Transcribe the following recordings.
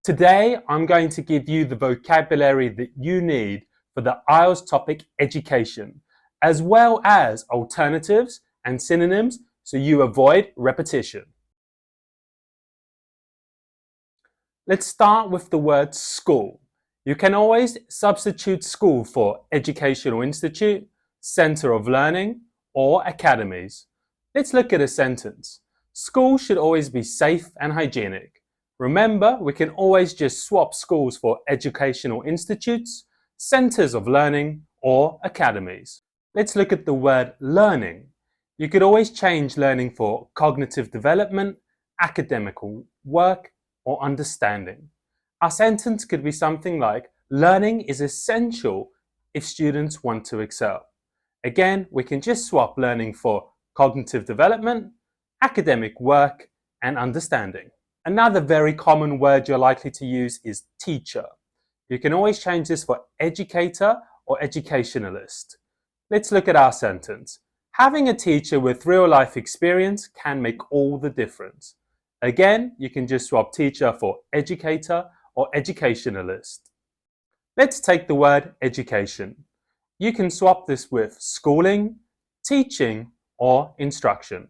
Today, I'm going to give you the vocabulary that you need for the IELTS topic education, as well as alternatives and synonyms so you avoid repetition. Let's start with the word school. You can always substitute school for educational institute, center of learning, or academies. Let's look at a sentence. School should always be safe and hygienic. Remember, we can always just swap schools for educational institutes, centers of learning, or academies. Let's look at the word learning. You could always change learning for cognitive development, academical work, or understanding. Our sentence could be something like, learning is essential if students want to excel. Again, we can just swap learning for cognitive development, academic work, and understanding. Another very common word you're likely to use is teacher. You can always change this for educator or educationalist. Let's look at our sentence. Having a teacher with real-life experience can make all the difference. Again, you can just swap teacher for educator or educationalist. Let's take the word education. You can swap this with schooling, teaching, or instruction.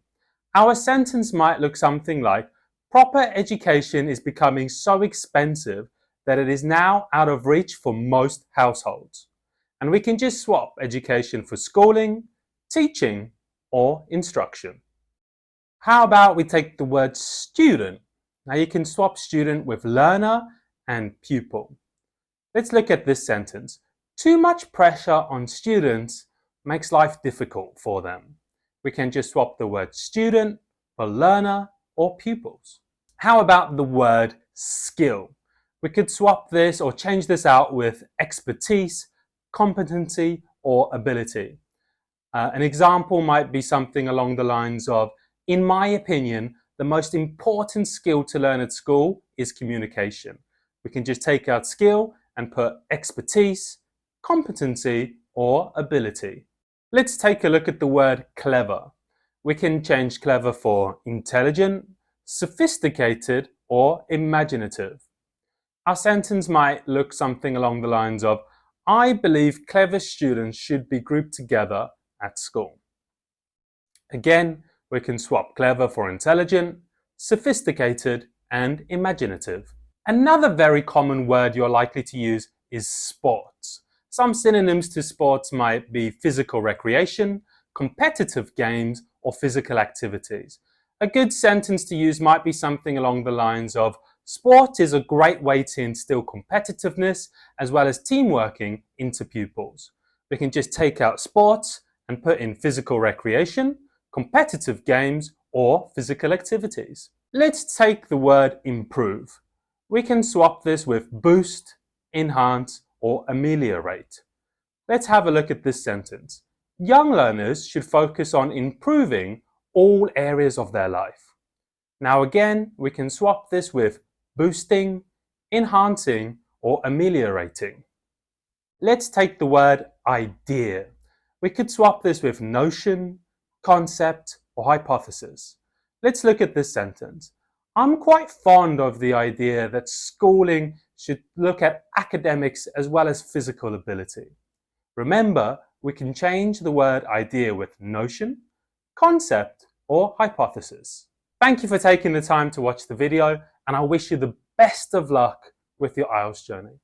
Our sentence might look something like, proper education is becoming so expensive that it is now out of reach for most households. And we can just swap education for schooling, teaching, or instruction. How about we take the word student? Now you can swap student with learner and pupil. Let's look at this sentence. Too much pressure on students makes life difficult for them. We can just swap the word student for learner or pupils. How about the word skill? We could swap this or change this out with expertise, competency, or ability. An example might be something along the lines of, in my opinion, the most important skill to learn at school is communication. We can just take out skill and put expertise, competency, or ability. Let's take a look at the word clever. We can change clever for intelligent, sophisticated, or imaginative. Our sentence might look something along the lines of, I believe clever students should be grouped together at school. Again, we can swap clever for intelligent, sophisticated, and imaginative. Another very common word you're likely to use is sports. Some synonyms to sports might be physical recreation, competitive games, or physical activities. A good sentence to use might be something along the lines of, sport is a great way to instill competitiveness as well as team working into pupils. We can just take out sports and put in physical recreation, competitive games, or physical activities. Let's take the word improve. We can swap this with boost, enhance, or ameliorate. Let's have a look at this sentence. Young learners should focus on improving all areas of their life. Now again, we can swap this with boosting, enhancing, or ameliorating. Let's take the word idea. We could swap this with notion, concept, or hypothesis. Let's look at this sentence. I'm quite fond of the idea that schooling should look at academics as well as physical ability. Remember, we can change the word idea with notion, concept, or hypothesis. Thank you for taking the time to watch the video, and I wish you the best of luck with your IELTS journey.